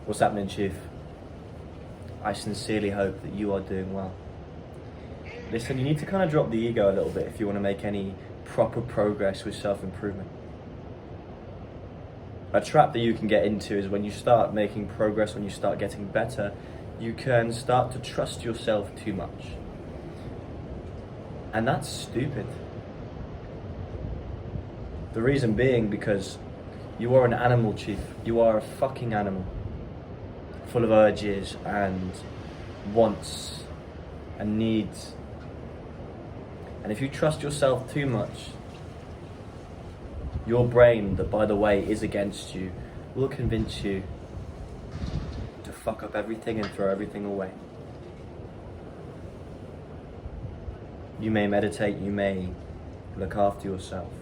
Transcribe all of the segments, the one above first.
What's happening, Chief? I sincerely hope that you are doing well. Listen, you need to kind of drop the ego a little bit if you want to make any proper progress with self-improvement. A trap that you can get into is when you start making progress, when you start getting better, you can start to trust yourself too much. And that's stupid. The reason being because you are an animal, Chief. You are a fucking animal. Full of urges and wants and needs. And if you trust yourself too much, your brain, that by the way is against you, will convince you to fuck up everything and throw everything away. You may meditate, you may look after yourself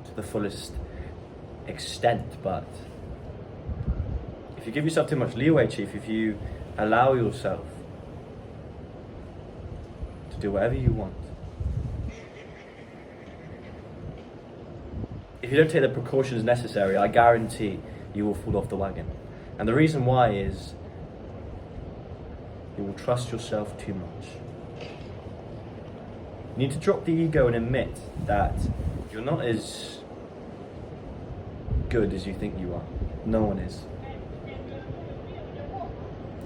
to the fullest extent, but if you give yourself too much leeway, Chief, if you allow yourself to do whatever you want, if you don't take the precautions necessary, I guarantee you will fall off the wagon. And the reason why is you will trust yourself too much. You need to drop the ego and admit that you're not as good as you think you are. No one is.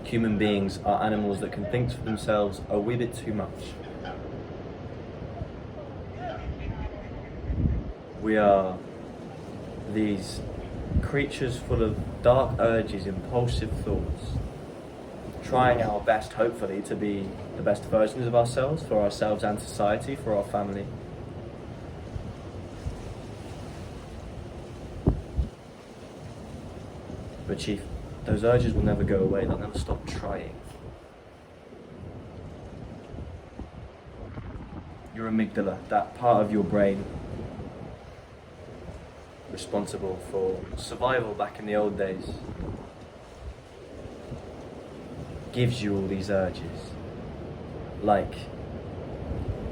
Human beings are animals that can think for themselves a wee bit too much. We are these creatures full of dark urges, impulsive thoughts, trying our best, hopefully, to be the best versions of ourselves, for ourselves and society, for our family. But Chief, those urges will never go away, they'll never stop trying. Your amygdala, that part of your brain responsible for survival back in the old days, gives you all these urges. Like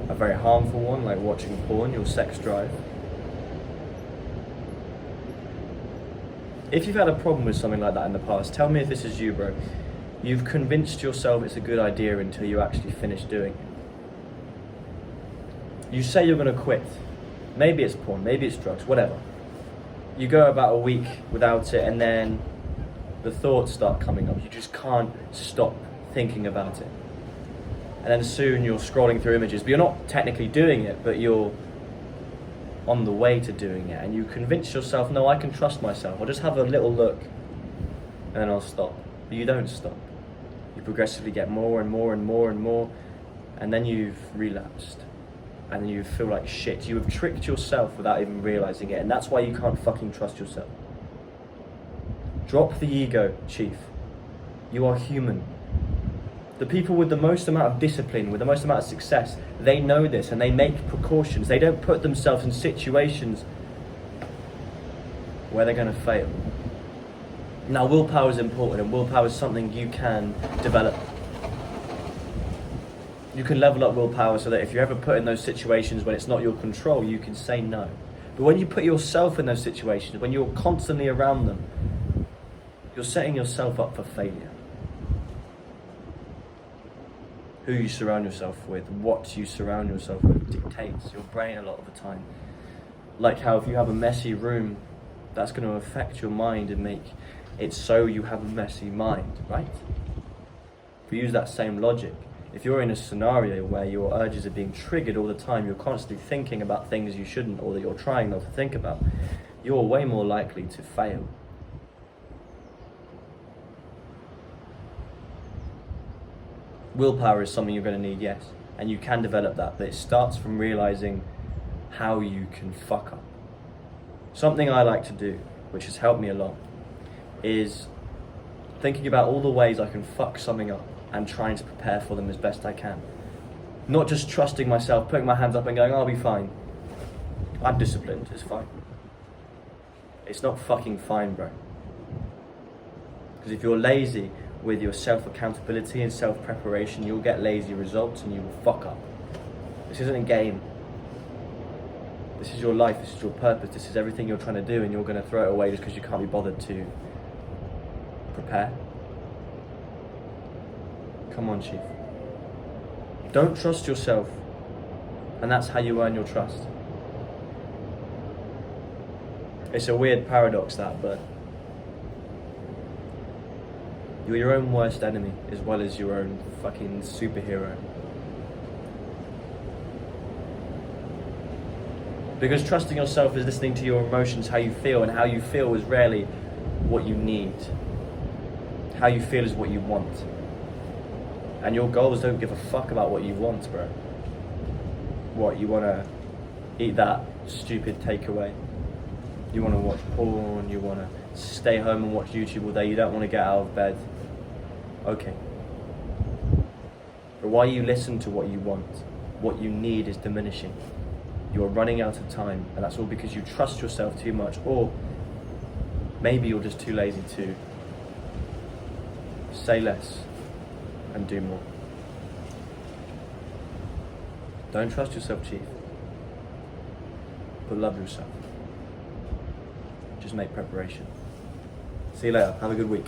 a very harmful one, like watching porn, your sex drive. If you've had a problem with something like that in the past, tell me if this is you, bro. You've convinced yourself it's a good idea until you actually finish doing it. You say you're going to quit. Maybe it's porn, maybe it's drugs, whatever. You go about a week without it and then the thoughts start coming up. You just can't stop thinking about it. And then soon you're scrolling through images, but you're not technically doing it, but you're on the way to doing it, and you convince yourself, no, I can trust myself, I'll just have a little look and then I'll stop. But you don't stop. You progressively get more and more and more and more, and then you've relapsed and you feel like shit. You have tricked yourself without even realizing it, and that's why you can't fucking trust yourself. Drop the ego, Chief. You are human. The people with the most amount of discipline, with the most amount of success, they know this and they make precautions. They don't put themselves in situations where they're going to fail. Now, willpower is important, and willpower is something you can develop. You can level up willpower so that if you're ever put in those situations when it's not your control, you can say no. But when you put yourself in those situations, when you're constantly around them, you're setting yourself up for failure. Who you surround yourself with, what you surround yourself with dictates your brain a lot of the time. Like how if you have a messy room, that's going to affect your mind and make it so you have a messy mind, right? If we use that same logic, if you're in a scenario where your urges are being triggered all the time, you're constantly thinking about things you shouldn't or that you're trying not to think about, you're way more likely to fail. Willpower is something you're going to need, yes, and you can develop that, but it starts from realizing how you can fuck up. Something I like to do, which has helped me a lot, is thinking about all the ways I can fuck something up and trying to prepare for them as best I can. Not just trusting myself, putting my hands up and going, I'll be fine. I'm disciplined, it's fine. It's not fucking fine, bro. Because if you're lazy with your self-accountability and self-preparation, you'll get lazy results and you will fuck up. This isn't a game. This is your life, this is your purpose, this is everything you're trying to do, and you're going to throw it away just because you can't be bothered to prepare. Come on, Chief. Don't trust yourself, and that's how you earn your trust. It's a weird paradox, that, but you're your own worst enemy as well as your own fucking superhero. Because trusting yourself is listening to your emotions, how you feel, and how you feel is rarely what you need. How you feel is what you want. And your goals don't give a fuck about what you want, bro. What, you want to eat that stupid takeaway? You want to watch porn? You want to stay home and watch YouTube all day? You don't want to get out of bed? Okay. But why you listen to what you want? What you need is diminishing. You are running out of time, and that's all because you trust yourself too much, or maybe you're just too lazy to say less and do more. Don't trust yourself, Chief, but love yourself. Just make preparation. See you later. Have a good week.